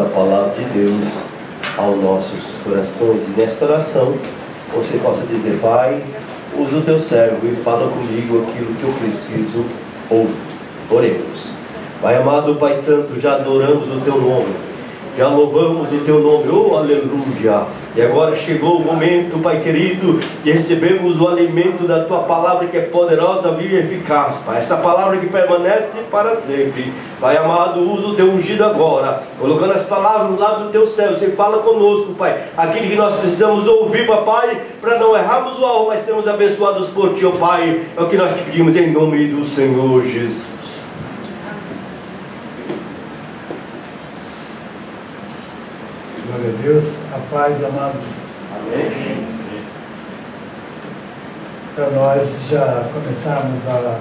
a palavra de Deus aos nossos corações. E nesta oração você possa dizer: Pai, usa o teu servo e fala comigo aquilo que eu preciso ouvir. Oremos. Pai amado, Pai santo, já adoramos o teu nome, já louvamos o teu nome, oh aleluia. E agora chegou o momento, Pai querido, de recebermos o alimento da tua palavra, que é poderosa, viva e eficaz, Pai. Esta palavra que permanece para sempre. Pai amado, usa o teu ungido agora, colocando as palavras no lado do teu céu. Você fala conosco, Pai, aquilo que nós precisamos ouvir, Papai, para não errarmos o alvo, mas sermos abençoados por ti, ó Pai. É o que nós te pedimos em nome do Senhor Jesus. Glória a Deus, a paz, amados. Amém. Para nós já começarmos a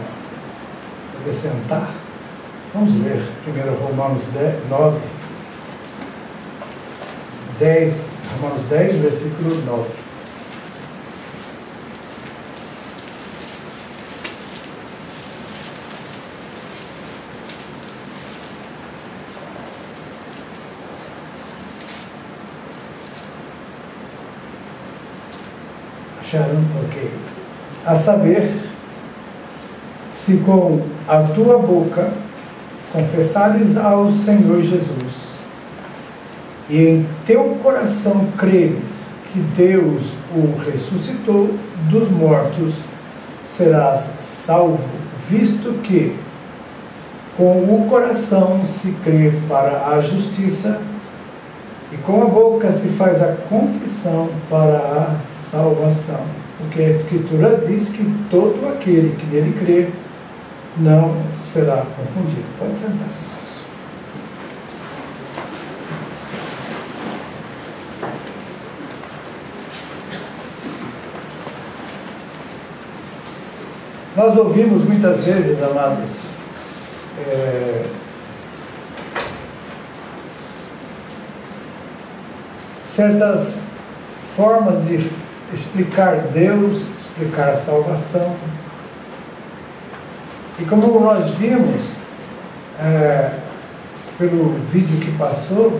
sentar, vamos ler primeiro Romanos 10, Romanos 10, versículo 9. Acharam? Ok. A saber, se com a tua boca confessares ao Senhor Jesus e em teu coração creres que Deus o ressuscitou dos mortos, serás salvo, visto que com o coração se crê para a justiça e com a boca se faz a confissão para a salvação. Porque a Escritura diz que todo aquele que nele crê não será confundido. Pode sentar, irmãos. Nós ouvimos muitas vezes, amados, certas formas de explicar Deus, explicar a salvação. E como nós vimos pelo vídeo que passou,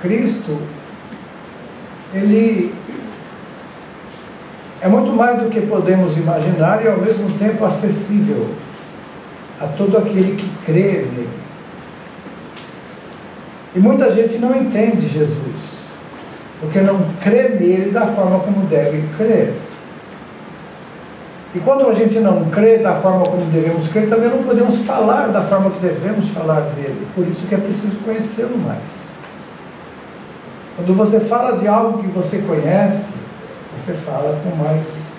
Cristo, Ele é muito mais do que podemos imaginar e ao mesmo tempo acessível a todo aquele que crê nele. E muita gente não entende Jesus, porque não crê nele da forma como deve crer. E quando a gente não crê da forma como devemos crer, também não podemos falar da forma que devemos falar dele. Por isso que é preciso conhecê-lo mais. Quando você fala de algo que você conhece, você fala com mais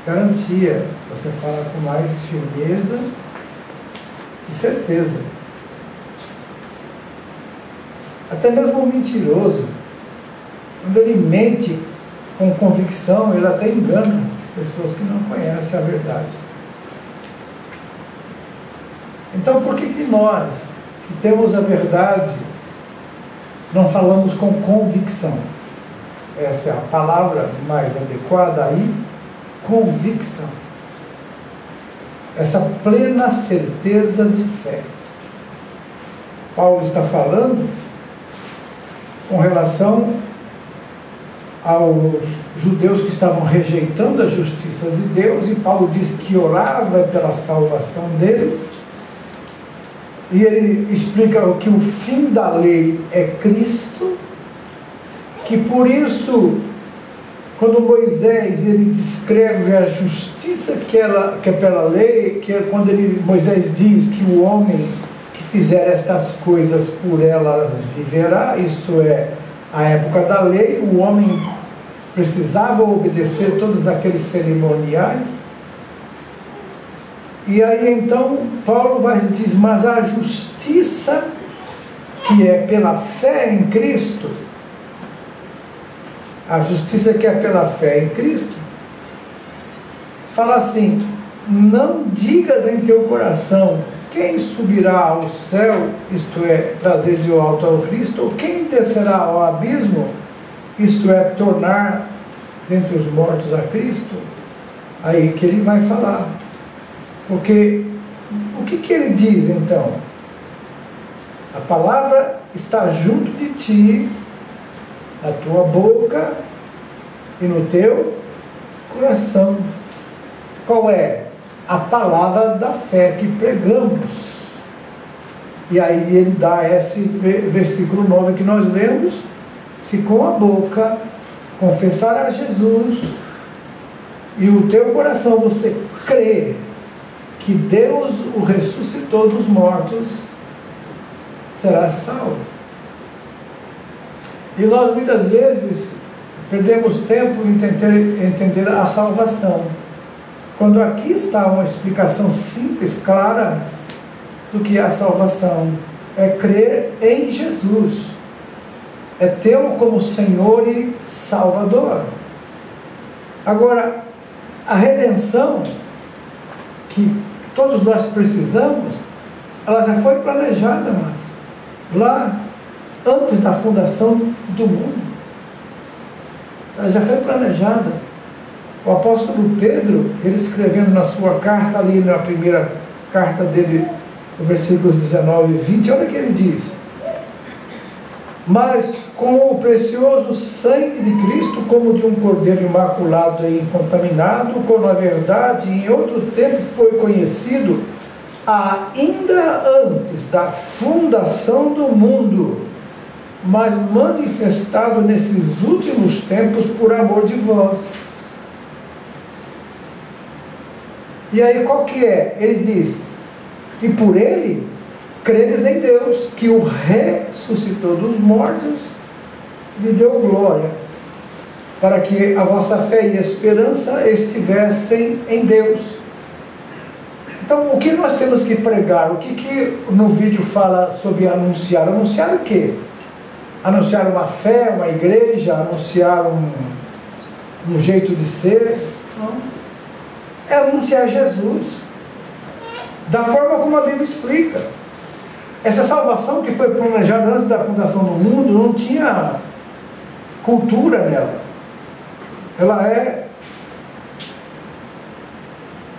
garantia, você fala com mais firmeza e certeza. Até mesmo um mentiroso, quando ele mente com convicção, ele até engana pessoas que não conhecem a verdade. Então, por que nós, que temos a verdade, não falamos com convicção? Essa é a palavra mais adequada aí, convicção. Essa plena certeza de fé. Paulo está falando com relação aos judeus que estavam rejeitando a justiça de Deus, e Paulo diz que orava pela salvação deles, e ele explica que o fim da lei é Cristo, que por isso, quando Moisés ele descreve a justiça que é pela lei, que é quando Moisés diz que o homem que fizer estas coisas por elas viverá, isso é a época da lei, o homem precisava obedecer todos aqueles cerimoniais. E aí então Paulo vai dizer, mas a justiça que é pela fé em Cristo, a justiça que é pela fé em Cristo, fala assim: não digas em teu coração, quem subirá ao céu, isto é, trazer de alto ao Cristo, ou quem descerá ao abismo, isto é, tornar dentre os mortos a Cristo. Aí que ele vai falar, porque o que ele diz então? A palavra está junto de ti, na tua boca e no teu coração. Qual é? A palavra da fé que pregamos. E aí ele dá esse versículo 9 que nós lemos: se com a boca confessar a Jesus e o teu coração você crê que Deus o ressuscitou dos mortos, será salvo. E nós muitas vezes perdemos tempo em entender a salvação, quando aqui está uma explicação simples, clara, do que é a salvação. É crer em Jesus, é tê-lo como Senhor e Salvador. Agora, a redenção que todos nós precisamos, ela já foi planejada, mas lá antes da fundação do mundo, ela já foi planejada. O apóstolo Pedro, ele escrevendo na sua carta, ali na primeira carta dele, no versículo 19 e 20, olha o que ele diz: mas com o precioso sangue de Cristo, como de um cordeiro imaculado e incontaminado, como a verdade em outro tempo foi conhecido, ainda antes da fundação do mundo, mas manifestado nesses últimos tempos por amor de vós. E aí qual que é? Ele diz: e por ele credes em Deus, que o ressuscitou dos mortos, lhe deu glória, para que a vossa fé e esperança estivessem em Deus. Então, o que nós temos que pregar? O que no vídeo fala sobre anunciar? Anunciar o quê? Anunciar uma fé, uma igreja, anunciar um jeito de ser? Não. É anunciar Jesus, da forma como a Bíblia explica. Essa salvação que foi planejada antes da fundação do mundo não tinha cultura nela. Ela é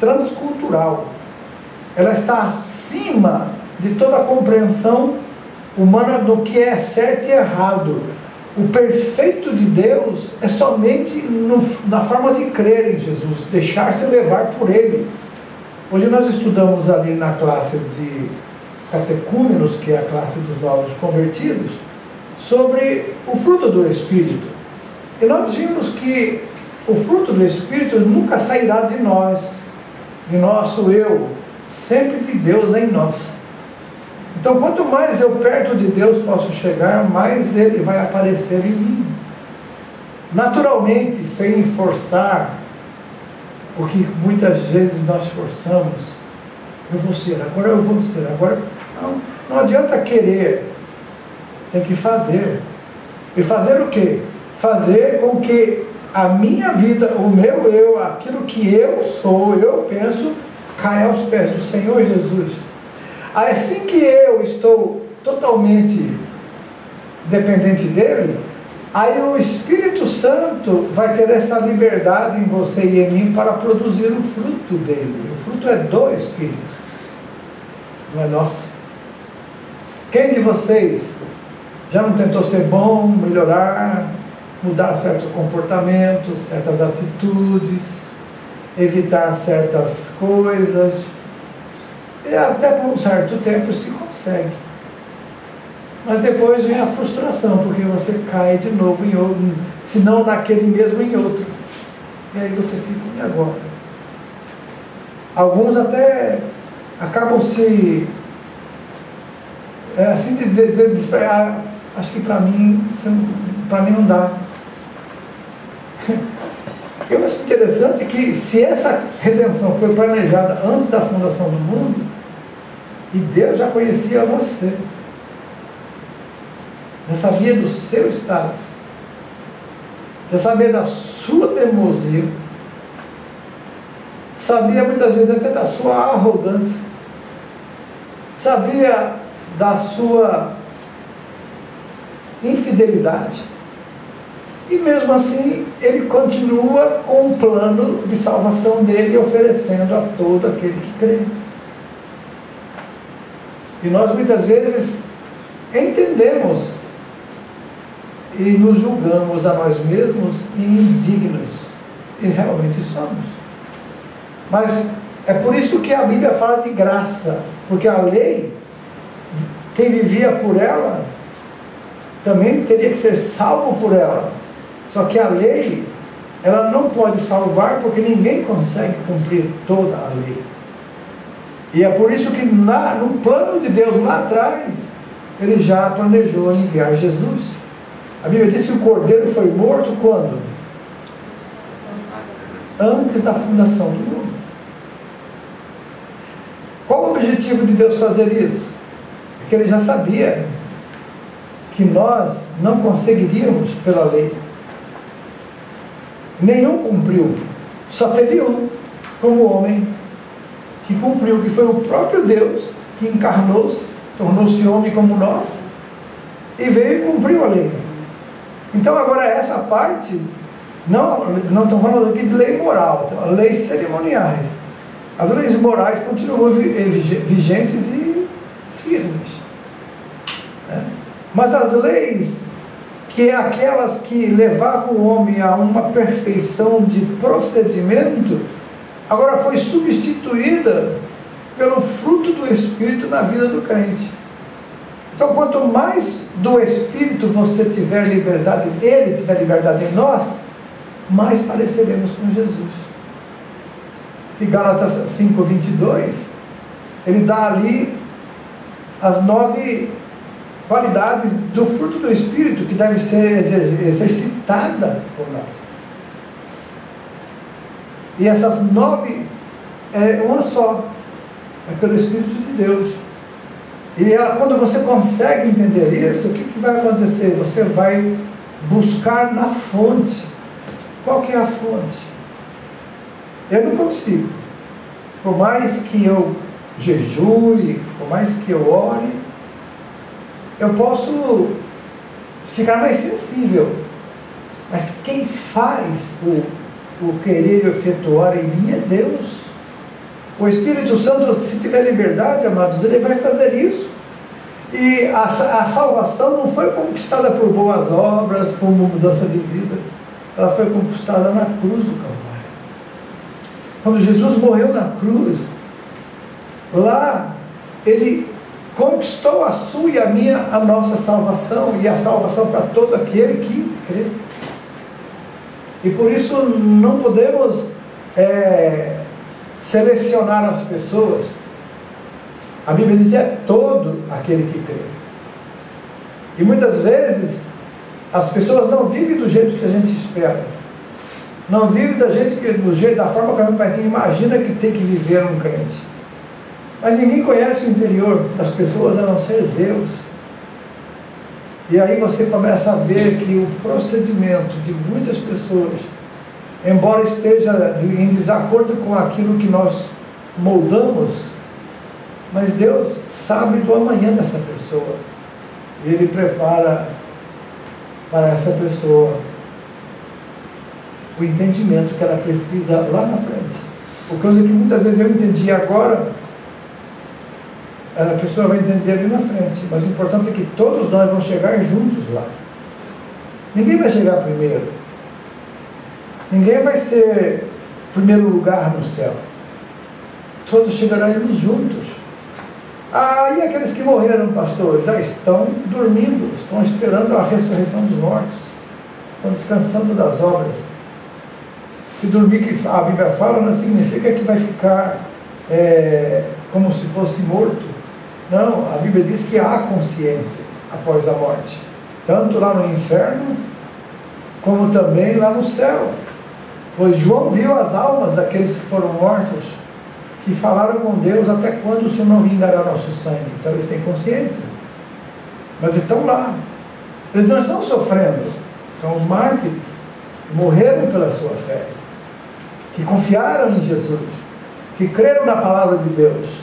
transcultural. Ela está acima de toda a compreensão humana do que é certo e errado. O perfeito de Deus é somente na forma de crer em Jesus, deixar-se levar por Ele. Hoje nós estudamos ali na classe de catecúmenos, que é a classe dos novos convertidos, sobre o fruto do Espírito. E nós vimos que o fruto do Espírito nunca sairá de nós, de nosso eu, sempre de Deus em nós. Então, quanto mais eu perto de Deus posso chegar, mais Ele vai aparecer em mim. Naturalmente, sem forçar, o que muitas vezes nós forçamos. Eu vou ser, agora eu vou ser, agora... Não adianta querer, tem que fazer. E fazer o quê? Fazer com que a minha vida, o meu eu, aquilo que eu sou, eu penso, caia aos pés do Senhor Jesus. Assim que eu estou totalmente dependente dEle, aí o Espírito Santo vai ter essa liberdade em você e em mim para produzir o fruto dele. O fruto é do Espírito, não é nosso. Quem de vocês já não tentou ser bom, melhorar, mudar certos comportamentos, certas atitudes, evitar certas coisas? E até por um certo tempo se consegue. Mas depois vem a frustração, porque você cai de novo em outro, se não naquele mesmo, em outro. E aí você fica, e agora? Alguns até acabam se... assim de dizer, acho que para mim não dá. Eu acho interessante que se essa redenção foi planejada antes da fundação do mundo, e Deus já conhecia você, já sabia do seu estado, já sabia da sua teimosia, sabia muitas vezes até da sua arrogância, sabia da sua infidelidade, e mesmo assim Ele continua com o plano de salvação dele, oferecendo a todo aquele que crê. E nós muitas vezes entendemos e nos julgamos a nós mesmos indignos, e realmente somos. Mas é por isso que a Bíblia fala de graça, porque a lei, quem vivia por ela, também teria que ser salvo por ela. Só que a lei, ela não pode salvar, porque ninguém consegue cumprir toda a lei. E é por isso que no plano de Deus lá atrás, Ele já planejou enviar Jesus. A Bíblia diz que o Cordeiro foi morto quando? Antes da fundação do mundo. Qual o objetivo de Deus fazer isso? É que Ele já sabia que nós não conseguiríamos pela lei. Nenhum cumpriu. Só teve um, como homem, que cumpriu, que foi o próprio Deus, que encarnou-se, tornou-se homem como nós, e veio e cumpriu a lei. Então agora essa parte, não estão falando aqui de lei moral, leis cerimoniais. As leis morais continuam vigentes e firmes, né? Mas as leis, que é aquelas que levavam o homem a uma perfeição de procedimento, agora foi substituída pelo fruto do Espírito na vida do crente. Então, quanto mais do Espírito você tiver liberdade, Ele tiver liberdade em nós, mais pareceremos com Jesus. E Gálatas 5:22, ele dá ali as 9 qualidades do fruto do Espírito que deve ser exercitada por nós. E essas 9 é uma só, é pelo Espírito de Deus. E quando você consegue entender isso, o que vai acontecer? Você vai buscar na fonte. Qual que é a fonte? Eu não consigo. Por mais que eu jejue, por mais que eu ore, eu posso ficar mais sensível. Mas quem faz o querer efetuar em mim é Deus. O Espírito Santo, se tiver liberdade, amados, ele vai fazer isso. E a salvação não foi conquistada por boas obras, por uma mudança de vida. Ela foi conquistada na cruz do Calvário. Quando Jesus morreu na cruz, lá ele conquistou a sua e a nossa salvação, e a salvação para todo aquele que crê. E por isso não podemos selecionar as pessoas. A Bíblia diz: é todo aquele que crê. E muitas vezes as pessoas não vivem do jeito que a gente espera, não vivem da forma que a gente imagina que tem que viver um crente. Mas ninguém conhece o interior das pessoas a não ser Deus. E aí você começa a ver que o procedimento de muitas pessoas, embora esteja em desacordo com aquilo que nós moldamos, mas Deus sabe do amanhã dessa pessoa. E Ele prepara para essa pessoa o entendimento que ela precisa lá na frente. Por causa que muitas vezes eu entendi agora, a pessoa vai entender ali na frente. Mas o importante é que todos nós vamos chegar juntos lá. Ninguém vai chegar primeiro. Ninguém vai ser primeiro lugar no céu. Todos chegaremos juntos. E aqueles que morreram, pastor, já estão dormindo, estão esperando a ressurreição dos mortos, estão descansando das obras. Se dormir, que a Bíblia fala, não significa que vai ficar como se fosse morto. Não, a Bíblia diz que há consciência após a morte, tanto lá no inferno, como também lá no céu. Pois João viu as almas daqueles que foram mortos, que falaram com Deus: até quando o Senhor não vingará nosso sangue? Então eles têm consciência, mas estão lá. Eles não estão sofrendo, são os mártires que morreram pela sua fé, que confiaram em Jesus, que creram na palavra de Deus,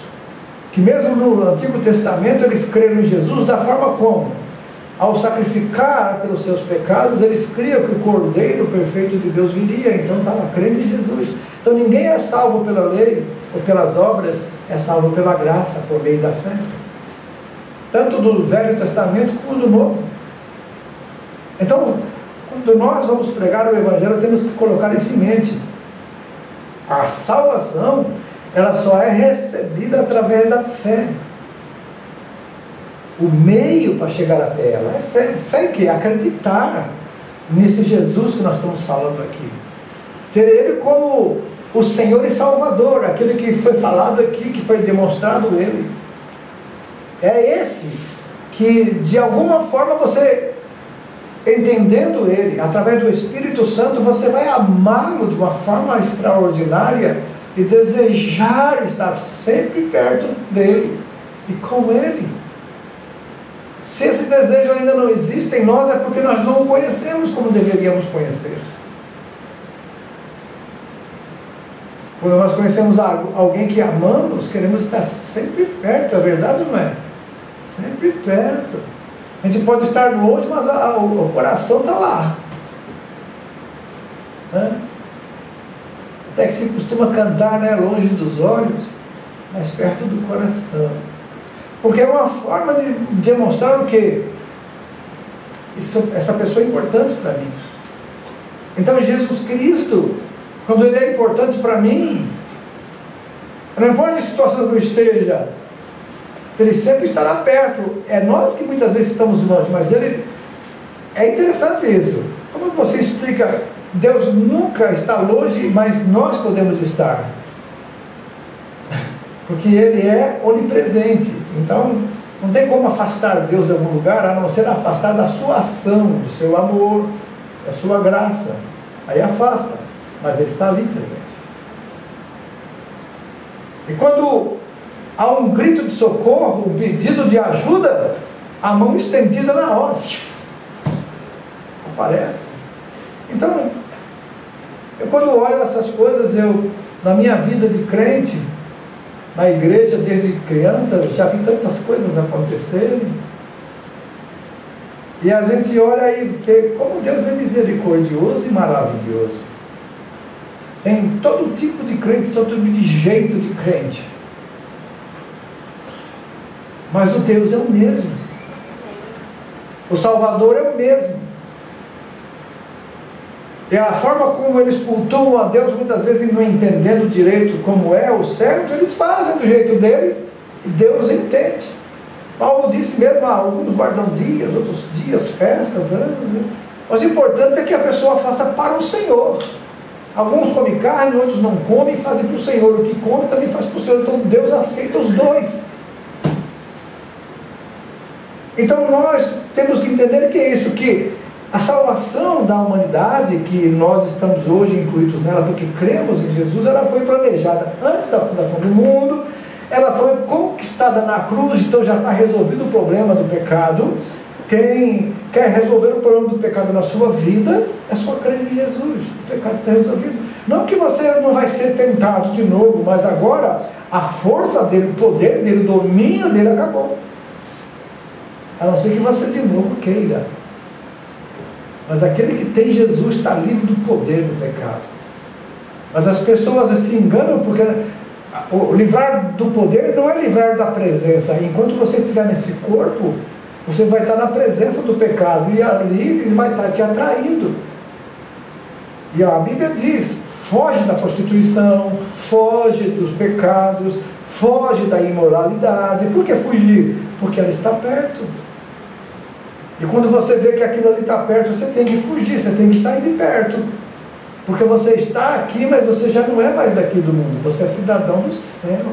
que mesmo no Antigo Testamento eles creram em Jesus da forma como? Ao sacrificar pelos seus pecados, eles criam que o Cordeiro perfeito de Deus viria, então estavam crendo em Jesus. Então ninguém é salvo pela lei ou pelas obras, é salvo pela graça, por meio da fé. tanto do Velho Testamento como do Novo. Então, quando nós vamos pregar o Evangelho, temos que colocar isso em mente. A salvação, ela só é recebida através da fé. O meio para chegar até ela é fé. Fé que é acreditar nesse Jesus que nós estamos falando aqui. Ter Ele como o Senhor e Salvador, aquele que foi falado aqui, que foi demonstrado Ele. É esse que, de alguma forma, você, entendendo Ele, através do Espírito Santo, você vai amá-lo de uma forma extraordinária e desejar estar sempre perto dEle e com Ele. Se esse desejo ainda não existe em nós, é porque nós não o conhecemos como deveríamos conhecer. Quando nós conhecemos alguém que amamos, queremos estar sempre perto, é verdade ou não é? Sempre perto. A gente pode estar longe, mas o coração está lá. Até que se costuma cantar, né? Longe dos olhos, mas perto do coração. Porque é uma forma de demonstrar o quê? Essa pessoa é importante para mim. Então Jesus Cristo, quando Ele é importante para mim, não importa a situação que eu esteja, Ele sempre estará perto. É nós que muitas vezes estamos longe, mas Ele... É interessante isso. Como você explica? Deus nunca está longe, mas nós podemos estar. Porque Ele é onipresente. Então, não tem como afastar Deus de algum lugar, a não ser afastar da sua ação, do seu amor, da sua graça. Aí afasta, mas Ele está ali presente. E quando há um grito de socorro, um pedido de ajuda, a mão estendida na hora aparece. Então, eu quando olho essas coisas, na minha vida de crente, na igreja desde criança, eu já vi tantas coisas acontecerem, e a gente olha e vê como Deus é misericordioso e maravilhoso. Tem todo tipo de crente, todo tipo de jeito de crente, mas o Deus é o mesmo, o Salvador é o mesmo. E a forma como eles cultuam a Deus, muitas vezes não entendendo direito como é o certo, eles fazem do jeito deles, e Deus entende. Paulo disse mesmo, alguns guardam dias, outros dias, festas, anos, mas o importante é que a pessoa faça para o Senhor. Alguns comem carne, outros não comem, fazem para o Senhor. O que come também faz para o Senhor. Então Deus aceita os dois. Então nós temos que entender que é isso, que a salvação da humanidade, que nós estamos hoje incluídos nela, porque cremos em Jesus, ela foi planejada antes da fundação do mundo, ela foi conquistada na cruz, então já está resolvido o problema do pecado. Quem quer resolver o problema do pecado na sua vida, é só crer em Jesus, o pecado está resolvido. Não que você não vai ser tentado de novo, mas agora a força dele, o poder dele, o domínio dele acabou. A não ser que você de novo queira. Mas aquele que tem Jesus está livre do poder do pecado. Mas as pessoas se enganam porque o livrar do poder não é livrar da presença. Enquanto você estiver nesse corpo, você vai estar na presença do pecado, e ali ele vai estar te atraindo. E a Bíblia diz, foge da prostituição, foge dos pecados, foge da imoralidade. Por que fugir? Porque ela está perto. E quando você vê que aquilo ali está perto, você tem que fugir, você tem que sair de perto. Porque você está aqui, mas você já não é mais daqui do mundo, você é cidadão do céu.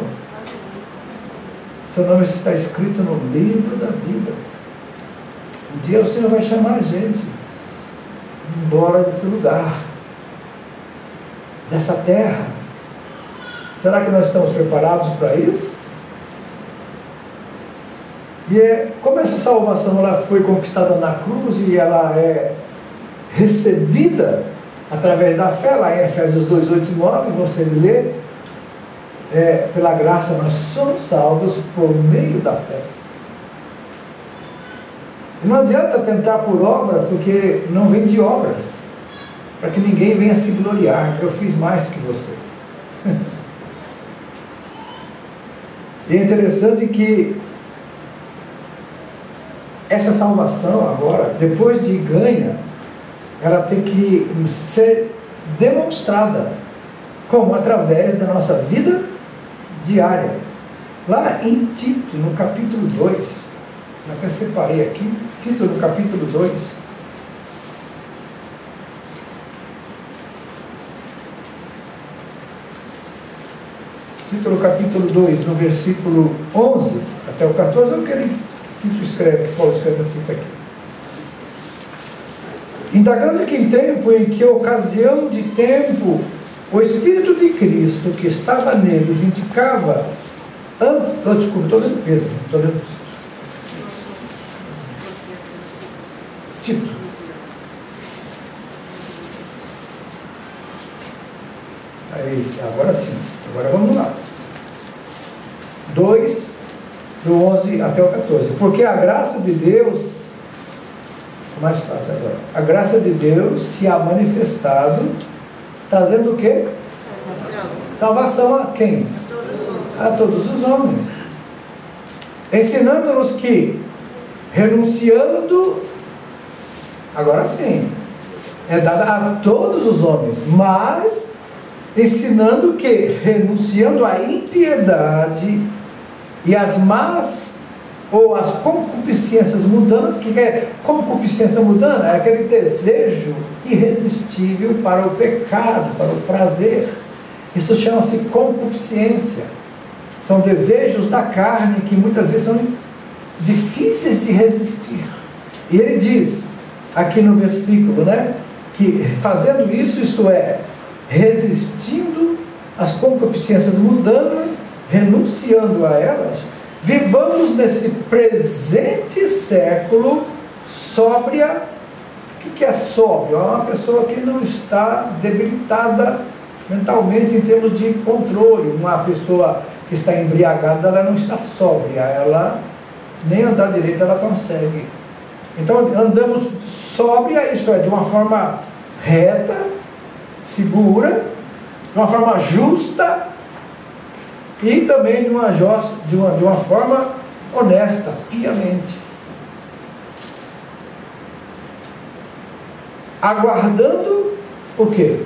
Seu nome está escrito no livro da vida. Um dia o Senhor vai chamar a gente embora desse lugar, dessa terra. Será que nós estamos preparados para isso? E como essa salvação ela foi conquistada na cruz e ela é recebida através da fé, lá em Efésios 2, 8 e 9, você lê, pela graça nós somos salvos por meio da fé. E não adianta tentar por obra, porque não vem de obras, para que ninguém venha se gloriar, eu fiz mais que você. E é interessante que essa salvação agora, depois de ganha, ela tem que ser demonstrada. Como? Através da nossa vida diária. Lá em Tito, no capítulo 2, eu até separei aqui, Tito no capítulo 2. Tito no capítulo 2, no versículo 11 até o 14, é o que Tito escreve, que Paulo escreve no Tito aqui. Indagando que em tempo, em que ocasião de tempo, o Espírito de Cristo que estava neles indicava... desculpa, estou lendo Pedro, estou lendo Tito. Agora sim, agora vamos lá. 2, do 11 até o 14. Porque a graça de Deus, mais fácil agora, a graça de Deus se há manifestado, trazendo o quê? Salvação a quem? A todos os homens. Ensinando-nos que, renunciando, agora sim, é dada a todos os homens, mas ensinando que, renunciando à impiedade e às más ou às concupiscências mundanas, que é concupiscência mundana? É aquele desejo irresistível para o pecado, para o prazer. Isso chama-se concupiscência. São desejos da carne que muitas vezes são difíceis de resistir. E ele diz, aqui no versículo, né, que fazendo isso, isto é, resistindo às concupiscências mundanas, renunciando a elas, vivamos nesse presente século sóbria. O que é sóbrio? É uma pessoa que não está debilitada mentalmente em termos de controle. Uma pessoa que está embriagada, ela não está sóbria, ela nem andar direito ela consegue. Então andamos sóbria, isto é, de uma forma reta, segura, de uma forma justa e também de uma forma honesta, piamente. Aguardando o quê?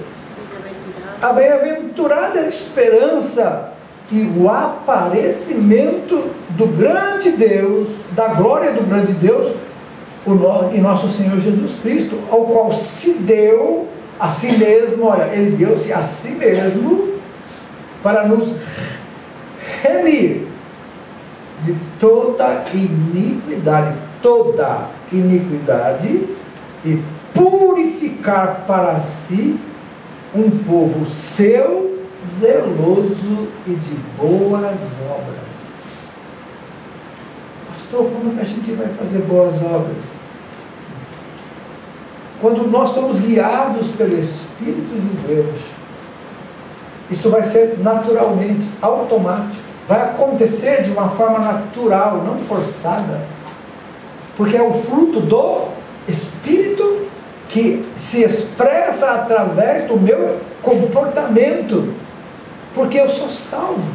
A bem-aventurada esperança e o aparecimento do grande Deus, da glória do grande Deus, e nosso Senhor Jesus Cristo, ao qual se deu a si mesmo, olha, ele deu-se a si mesmo para nos remir de toda iniquidade, e purificar para si um povo seu, zeloso e de boas obras. Pastor, como que a gente vai fazer boas obras? Quando nós somos guiados pelo Espírito de Deus, isso vai ser naturalmente, automático, vai acontecer de uma forma natural, não forçada, porque é o fruto do Espírito que se expressa através do meu comportamento, porque eu sou salvo,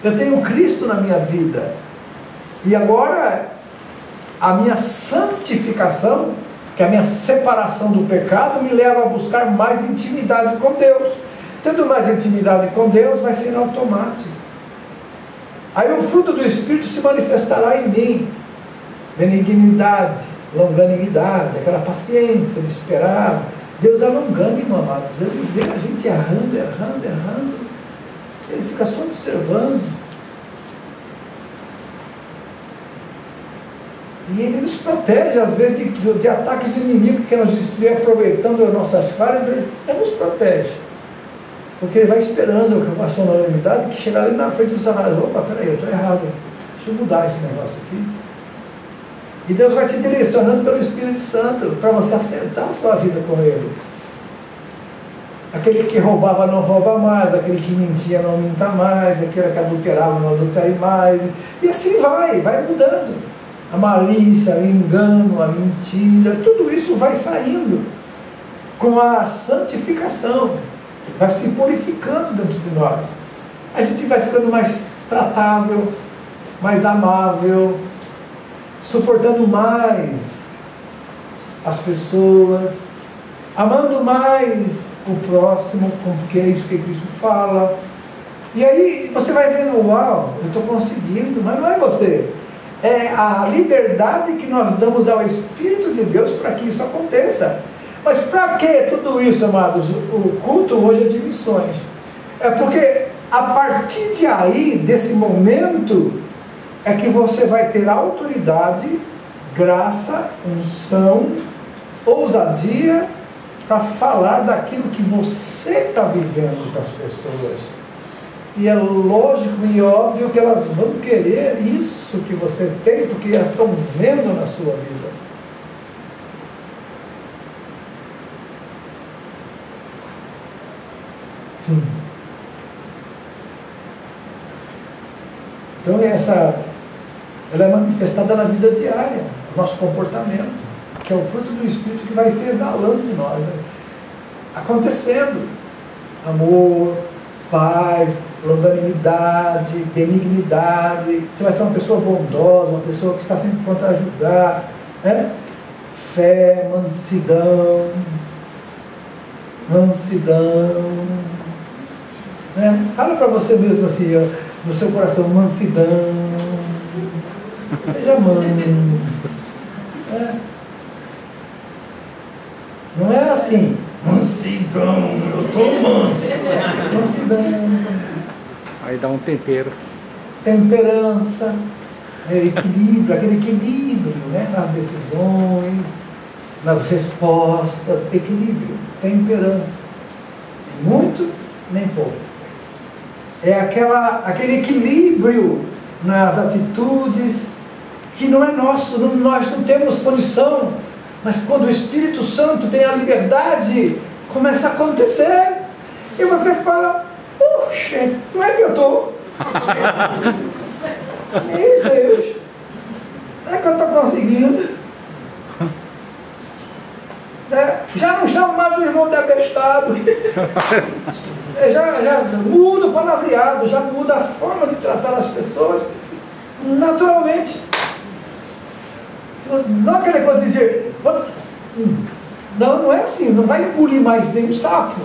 eu tenho Cristo na minha vida, e agora a minha santificação, que é a minha separação do pecado, me leva a buscar mais intimidade com Deus. Tendo mais intimidade com Deus, vai ser automático. Aí o fruto do Espírito se manifestará em mim: benignidade, longanimidade, aquela paciência de esperar. Deus é longânimo, amados. Ele vê a gente errando, ele fica só observando. E ele nos protege, às vezes, de ataques de inimigo que nos destruir, aproveitando as nossas falhas. Ele nos protege, porque ele vai esperando com a sua unanimidade que chegar ali na frente e falar: opa, peraí, eu estou errado, deixa eu mudar esse negócio aqui. E Deus vai te direcionando pelo Espírito Santo para você acertar a sua vida com Ele. Aquele que roubava não rouba mais, aquele que mentia não minta mais, aquele que adulterava não adultere mais, e assim vai mudando. A malícia, o engano, a mentira, tudo isso vai saindo com a santificação, vai se purificando dentro de nós. A gente vai ficando mais tratável, mais amável, suportando mais as pessoas, amando mais o próximo, porque é isso que Cristo fala. E aí você vai vendo, uau, eu estou conseguindo, mas não é você. É a liberdade que nós damos ao Espírito de Deus para que isso aconteça. Mas para que tudo isso, amados? O culto hoje é de missões. É porque a partir de aí, desse momento, é que você vai ter autoridade, graça, unção, ousadia para falar daquilo que você está vivendo para as pessoas. E é lógico e óbvio que elas vão querer isso que você tem, porque elas estão vendo na sua vida. Então ela é manifestada na vida diária, nosso comportamento, que é o fruto do Espírito que vai se exalando de nós, né? Acontecendo. Amor, paz, longanimidade, benignidade. Você vai ser uma pessoa bondosa, uma pessoa que está sempre pronta a ajudar, né? Fé, mansidão, né? Fala para você mesmo assim, ó, no seu coração, mansidão, seja manso, né? Não é assim, mansidão, eu estou manso, mansidão. Aí dá um tempero. Temperança, equilíbrio, aquele equilíbrio, né? Nas decisões, nas respostas, equilíbrio, temperança, nem muito, nem pouco. É aquele equilíbrio nas atitudes que não é nosso, nós não temos condição, mas quando o Espírito Santo tem a liberdade, começa a acontecer, e você fala, puxa, como é que eu estou? Meu Deus, não é que eu estou conseguindo? Já não chamo mais o irmão de abestado. Já muda o palavreado, já muda a forma de tratar as pessoas naturalmente. Não é aquela coisa de dizer, não é assim, não vai engolir mais nem um sapo.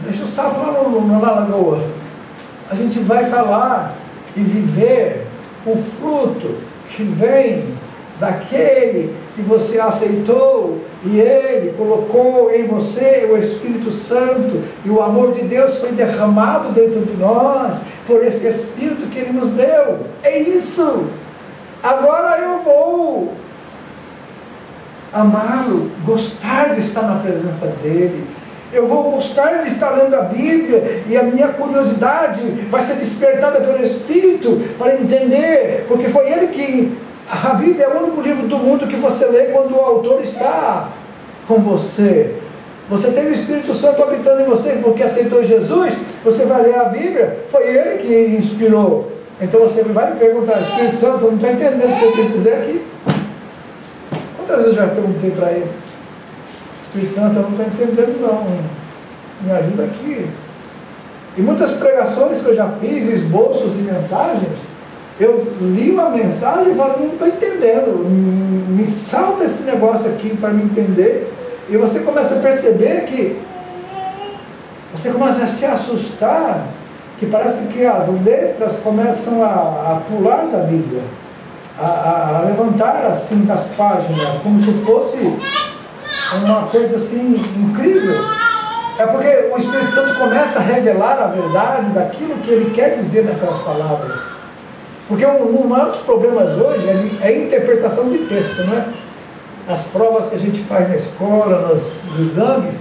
Deixa o sapo lá na lagoa. A gente vai falar e viver o fruto que vem daquele que você aceitou e Ele colocou em você o Espírito Santo, e o amor de Deus foi derramado dentro de nós por esse Espírito que Ele nos deu. É isso. Agora eu vou amá-lo, gostar de estar na presença dele. Eu vou gostar de estar lendo a Bíblia, e a minha curiosidade vai ser despertada pelo Espírito para entender, porque foi Ele que... A Bíblia é o único livro do mundo que você lê quando o autor está com você. Você tem o Espírito Santo habitando em você porque aceitou Jesus. Você vai ler a Bíblia, foi Ele que inspirou. Então você vai me perguntar, Espírito Santo, eu não estou entendendo o que eu quis dizer aqui. Quantas vezes eu já perguntei para ele, Espírito Santo, eu não estou entendendo não, me ajuda aqui. E muitas pregações que eu já fiz, esboços de mensagens, eu li uma mensagem e falo, não estou entendendo, me salta esse negócio aqui para me entender, e você começa a perceber que, você começa a se assustar, que parece que as letras começam a pular da Bíblia, a levantar assim das páginas, como se fosse uma coisa assim incrível. É porque o Espírito Santo começa a revelar a verdade daquilo que ele quer dizer naquelas palavras. Porque um dos maiores problemas hoje é a interpretação de texto, não é? As provas que a gente faz na escola, nos exames,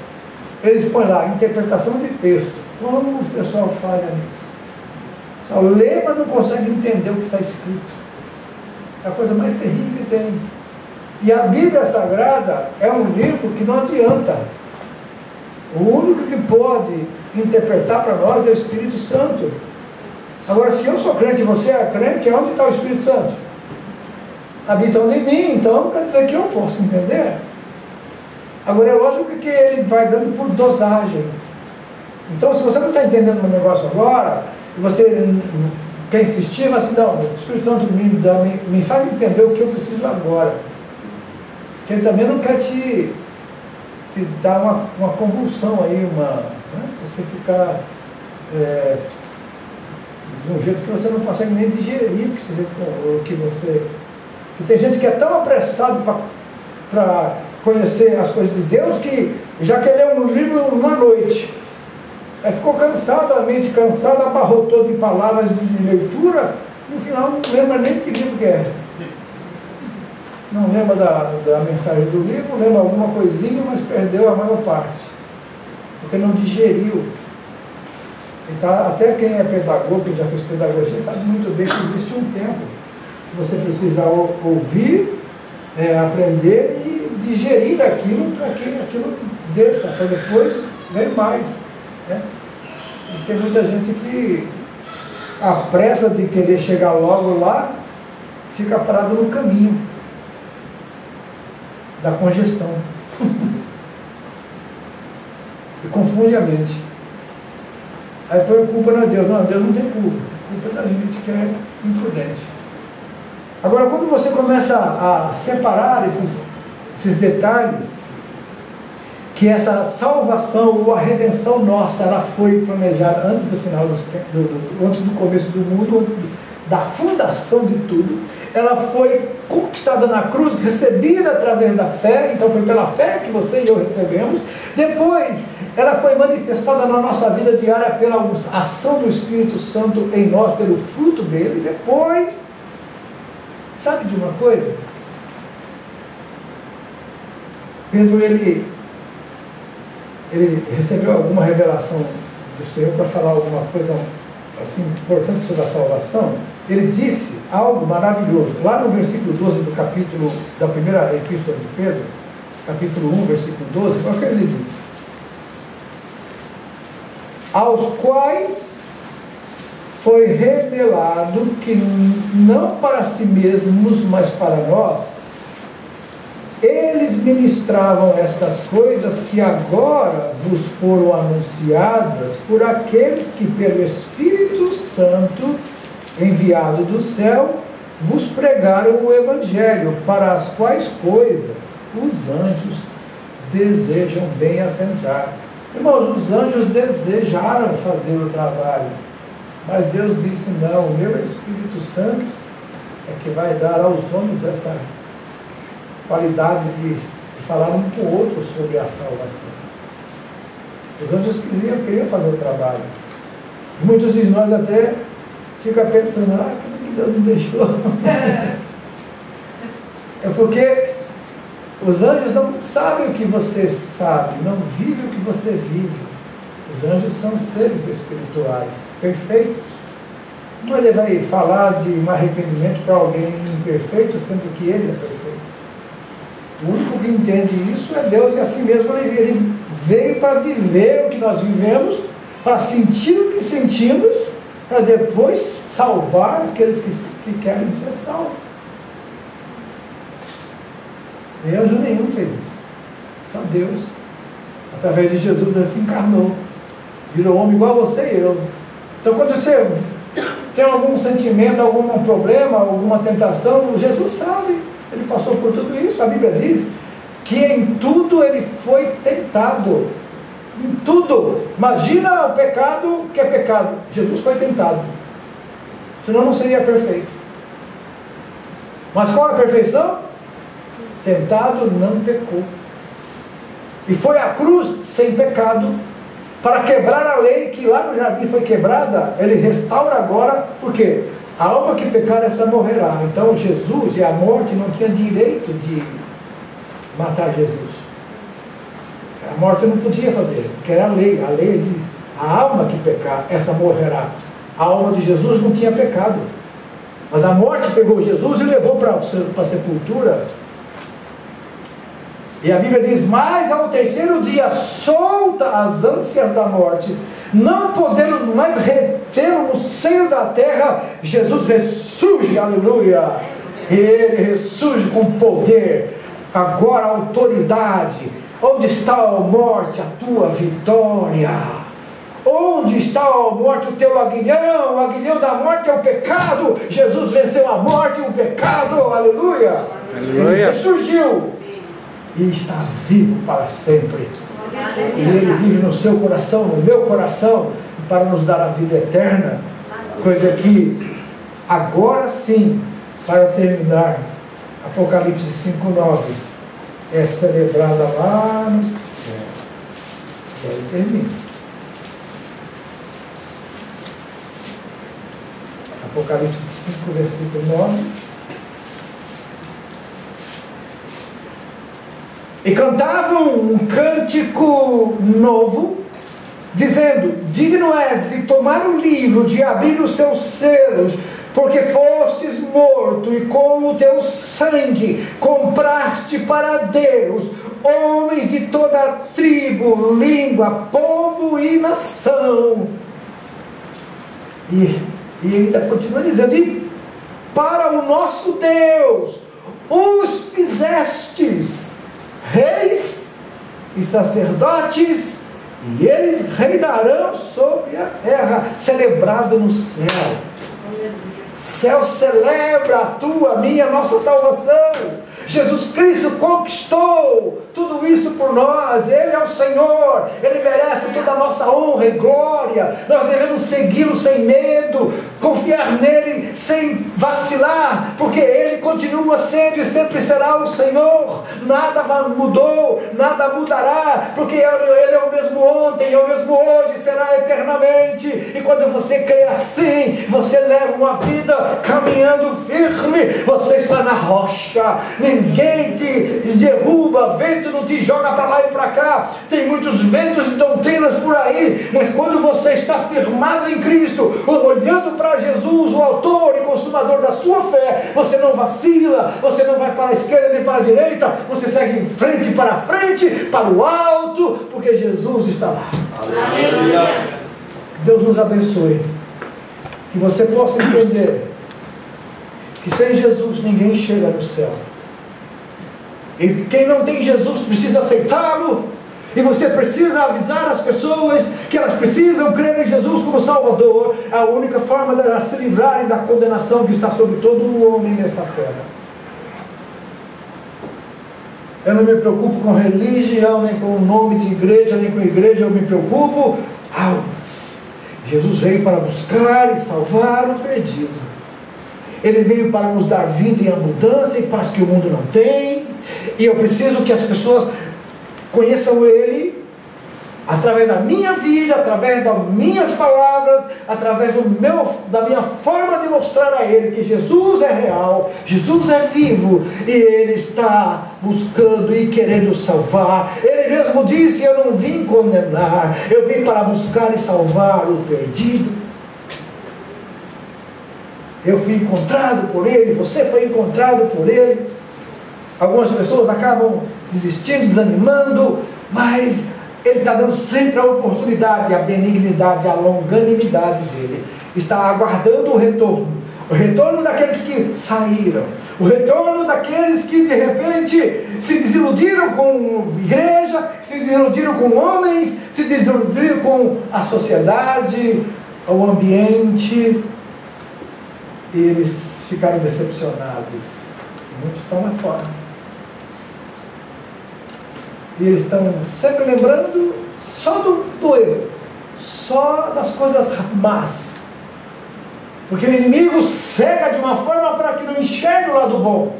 eles põem lá, interpretação de texto. Como o pessoal falha nisso? Só lê, mas não consegue entender o que está escrito. É a coisa mais terrível que tem. E a Bíblia Sagrada é um livro que não adianta. O único que pode interpretar para nós é o Espírito Santo. Agora, se eu sou crente e você é crente, onde está o Espírito Santo? Habitando em mim, então quer dizer que eu posso entender. Agora, é lógico que ele vai dando por dosagem. Então, se você não está entendendo o negócio agora, e você quer insistir, vai assim, não, o Espírito Santo me faz entender o que eu preciso agora. Porque ele também não quer te dar uma convulsão aí, né? Você ficar de um jeito que você não consegue nem digerir o que você... E tem gente que é tão apressado para conhecer as coisas de Deus que já quer ler um livro uma noite. Aí ficou cansado, a mente cansada, abarrou todo de palavras de leitura, no final não lembra nem que livro que é. Não lembra da mensagem do livro, lembra alguma coisinha, mas perdeu a maior parte. Porque não digeriu. Então, até quem é pedagogo, quem já fez pedagogia, sabe muito bem que existe um tempo que você precisa ouvir, aprender e digerir aquilo para que aquilo desça, para depois vir mais. Né? E tem muita gente que a pressa de querer chegar logo lá fica parado no caminho da congestão e confunde a mente. Aí põe a culpa na Deus. Não, Deus não tem culpa. A culpa é da gente que é imprudente. Agora, quando você começa a separar esses detalhes, que essa salvação ou a redenção nossa, ela foi planejada antes do final antes do começo do mundo, antes da fundação de tudo, ela foi conquistada na cruz, recebida através da fé, então foi pela fé que você e eu recebemos. Depois, ela foi manifestada na nossa vida diária pela ação do Espírito Santo em nós, pelo fruto dele. Depois, sabe de uma coisa? Pedro, ele recebeu alguma revelação do Senhor para falar alguma coisa assim importante sobre a salvação. Ele disse algo maravilhoso. Lá no versículo 12 da primeira epístola de Pedro, capítulo 1, versículo 12, olha o que ele diz. Aos quais foi revelado que não para si mesmos, mas para nós, eles ministravam estas coisas que agora vos foram anunciadas por aqueles que pelo Espírito Santo, enviado do céu, vos pregaram o Evangelho, para as quais coisas os anjos desejam bem atentar. Irmãos, os anjos desejaram fazer o trabalho, mas Deus disse, não, o meu Espírito Santo é que vai dar aos homens essa qualidade de falar um com o outro sobre a salvação. Os anjos queriam fazer o trabalho. E muitos de nós até ficam pensando, por que Deus não deixou? É porque os anjos não sabem o que você sabe, não vivem o que você vive. Os anjos são seres espirituais, perfeitos. Como ele vai falar de um arrependimento para alguém imperfeito, sendo que ele é perfeito? O único que entende isso é Deus, e assim mesmo ele veio para viver o que nós vivemos, para sentir o que sentimos, para depois salvar aqueles que querem ser salvos. E anjo nenhum fez isso. Só Deus, através de Jesus, ele se encarnou. Virou homem igual a você e eu. Então, quando você tem algum sentimento, algum problema, alguma tentação, Jesus sabe. Ele passou por tudo isso. A Bíblia diz que em tudo ele foi tentado. Em tudo. Imagina o pecado que é pecado. Jesus foi tentado. Senão não seria perfeito. Mas qual é a perfeição? Tentado, não pecou. E foi à cruz sem pecado, para quebrar a lei que lá no jardim foi quebrada. Ele restaura agora, por quê? A alma que pecar, essa morrerá. Então Jesus e a morte não tinham direito de matar Jesus. A morte não podia fazer, porque era a lei. A lei diz, a alma que pecar, essa morrerá. A alma de Jesus não tinha pecado. Mas a morte pegou Jesus e levou para a sepultura. E a Bíblia diz, mas ao terceiro dia solta as ânsias da morte, não podendo mais retê-lo no seio da terra, Jesus ressurge, aleluia, e ele ressurge com poder, agora a autoridade. Onde está, ó morte, a tua vitória? Onde está, ó morte, o teu aguilhão? O aguilhão da morte é o pecado. Jesus venceu a morte e o pecado. Aleluia. Aleluia. Ele ressurgiu e está vivo para sempre. E Ele vive no seu coração, no meu coração, para nos dar a vida eterna. Coisa que, agora sim, para terminar, Apocalipse 5:9 é celebrada lá no céu. E aí termina. Apocalipse 5, versículo 9. E cantavam um cântico novo, dizendo: digno és de tomar o livro, de abrir os seus selos, porque fostes morto e com o teu sangue compraste para Deus homens de toda a tribo, língua, povo e nação. E ainda continua dizendo: e para o nosso Deus os fizestes reis e sacerdotes, e eles reinarão sobre a terra. Celebrado no céu. Céu celebra a tua, minha, nossa salvação. Jesus Cristo conquistou tudo isso por nós. Ele é o Senhor, Ele merece toda a nossa honra e glória. Nós devemos segui-lo sem medo, confiar nele sem vacilar, porque Ele continua sendo e sempre será o Senhor. Nada mudou, nada mudará, porque Ele é o mesmo ontem, é o mesmo hoje, será eternamente. E quando você crê assim, você leva uma vida caminhando firme. Você está na rocha, ninguém te derruba, vento não te joga para lá e para cá. Tem muitos ventos e doutrinas por aí, mas quando você está firmado em Cristo, olhando para Jesus, o autor e consumador da sua fé, você não vacila, você não vai para a esquerda nem para a direita, você segue em frente, para o alto, porque Jesus está lá. Aleluia. Deus nos abençoe, que você possa entender que sem Jesus ninguém chega no céu. E quem não tem Jesus precisa aceitá-lo. E você precisa avisar as pessoas que elas precisam crer em Jesus como Salvador. É a única forma de elas se livrarem da condenação que está sobre todo o homem nesta terra. Eu não me preocupo com religião, nem com o nome de igreja, nem com igreja. Eu me preocupo almas. Jesus veio para buscar e salvar o perdido. Ele veio para nos dar vida em abundância e paz que o mundo não tem. E eu preciso que as pessoas conheçam Ele através da minha vida, através das minhas palavras, através da minha forma de mostrar a Ele que Jesus é real, Jesus é vivo e Ele está buscando e querendo salvar. Ele mesmo disse: eu não vim condenar, eu vim para buscar e salvar o perdido. Eu fui encontrado por Ele, você foi encontrado por Ele. Algumas pessoas acabam desistindo, desanimando, mas Ele está dando sempre a oportunidade, a benignidade, a longanimidade dEle. Está aguardando o retorno daqueles que saíram, o retorno daqueles que de repente se desiludiram com a igreja, se desiludiram com homens, se desiludiram com a sociedade, o ambiente. E eles ficaram decepcionados. Muitos estão lá fora. E eles estão sempre lembrando só do erro, só das coisas más. Porque o inimigo cega de uma forma para que não enxergue o lado bom.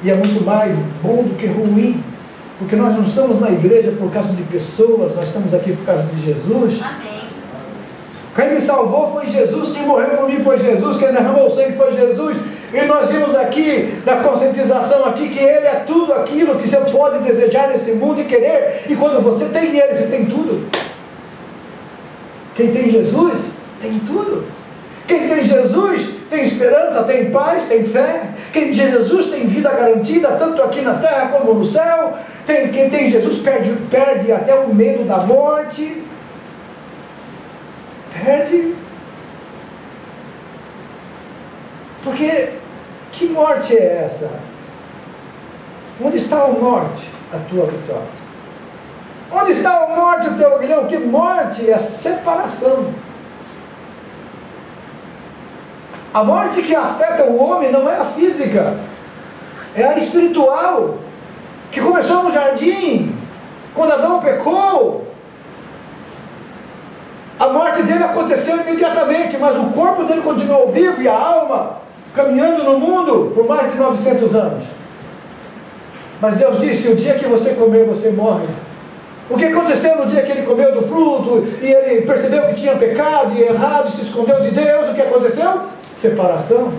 E é muito mais bom do que ruim. Porque nós não estamos na igreja por causa de pessoas, nós estamos aqui por causa de Jesus. Amém. Quem me salvou foi Jesus, quem morreu por mim foi Jesus, quem derramou o sangue foi Jesus. E nós vimos aqui, na conscientização aqui, que Ele é tudo aquilo que você pode desejar nesse mundo e querer. E quando você tem Ele, você tem tudo. Quem tem Jesus, tem tudo. Quem tem Jesus, tem esperança, tem paz, tem fé. Quem tem Jesus tem vida garantida, tanto aqui na terra como no céu. Quem tem Jesus perde até o medo da morte. Perde. Porque que morte é essa? Onde está a morte? A tua vitória. Onde está a morte, o teu aguilhão? Que morte é separação. A morte que afeta o homem não é a física, é a espiritual, que começou no jardim, quando Adão pecou. A morte dele aconteceu imediatamente, mas o corpo dele continuou vivo e a alma caminhando no mundo por mais de 900 anos. Mas Deus disse: o dia que você comer, você morre. O que aconteceu no dia que ele comeu do fruto e ele percebeu que tinha pecado e errado e se escondeu de Deus? O que aconteceu? Separação.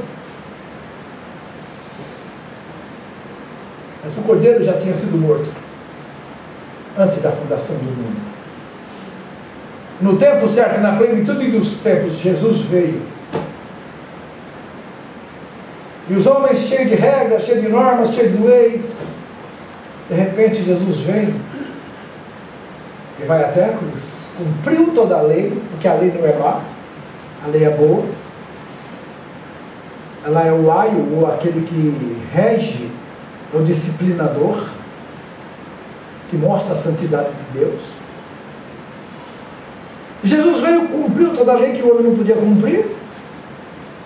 Mas o cordeiro já tinha sido morto antes da fundação do mundo. No tempo certo, na plenitude dos tempos, Jesus veio. E os homens cheios de regras, cheios de normas, cheios de leis. De repente Jesus vem e vai até a cruz. Cumpriu toda a lei, porque a lei não é má, a lei é boa. Ela é o aio, ou aquele que rege, o disciplinador, que mostra a santidade de Deus. Jesus veio, cumpriu toda a lei que o homem não podia cumprir,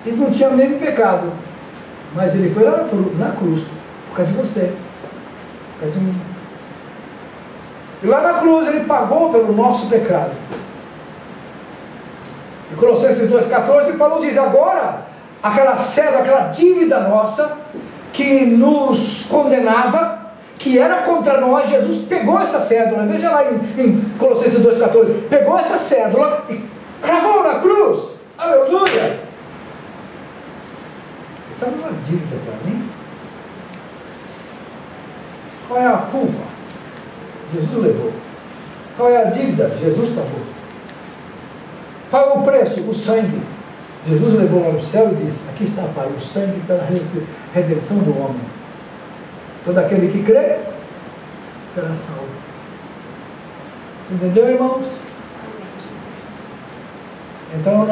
e não tinha nem pecado. Mas ele foi lá na cruz, por causa de você, por causa de mim. E lá na cruz ele pagou pelo nosso pecado. Em Colossenses 2,14, Paulo diz: agora, aquela cédula, aquela dívida nossa, que nos condenava, que era contra nós, Jesus pegou essa cédula, veja lá em Colossenses 2,14, pegou essa cédula e cravou na cruz. Aleluia! Está numa dívida para mim. Qual é a culpa? Jesus levou. Qual é a dívida? Jesus pagou. Qual é o preço? O sangue. Jesus levou lá no céu e disse: aqui está, Pai, o sangue pela redenção do homem. Todo aquele que crê será salvo. Você entendeu, irmãos? Então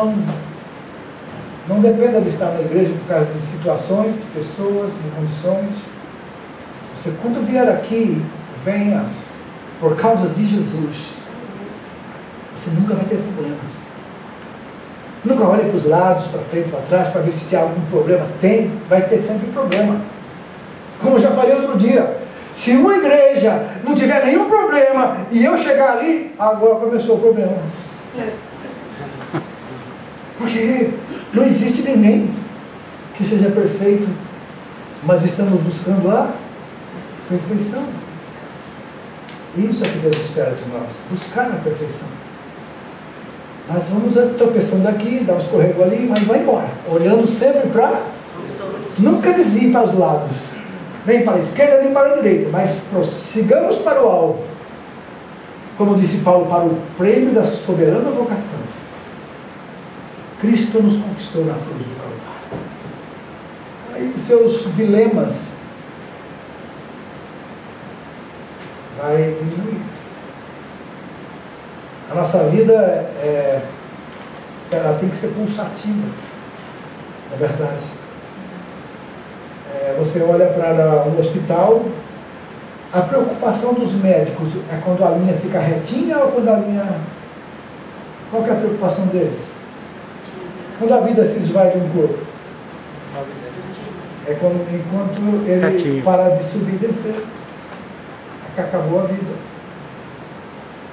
não dependa de estar na igreja por causa de situações, de pessoas, de condições. Você, quando vier aqui, venha por causa de Jesus. Você nunca vai ter problemas. Nunca olhe para os lados, para frente, para trás, para ver se tem algum problema. Tem, vai ter sempre problema. Como eu já falei outro dia, se uma igreja não tiver nenhum problema e eu chegar ali, agora começou o problema. Porque não existe ninguém que seja perfeito, mas estamos buscando a perfeição. Isso é que Deus espera de nós, buscar a perfeição. Nós vamos tropeçando aqui, dar um escorrego ali, mas vai embora, olhando sempre para, nunca desvie para os lados, nem para a esquerda, nem para a direita, mas prossigamos para o alvo, como disse Paulo, para o prêmio da soberana vocação. Cristo nos conquistou na cruz do Calvário. Aí seus dilemas vai diminuir. A nossa vida ela tem que ser pulsativa, é verdade. Você olha para um hospital, a preocupação dos médicos é quando a linha fica retinha ou quando a linha... Qual que é a preocupação deles? Quando a vida se esvai de um corpo. É enquanto ele parar de subir e descer. É que acabou a vida.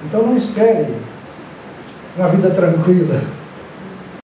Então não espere uma vida tranquila.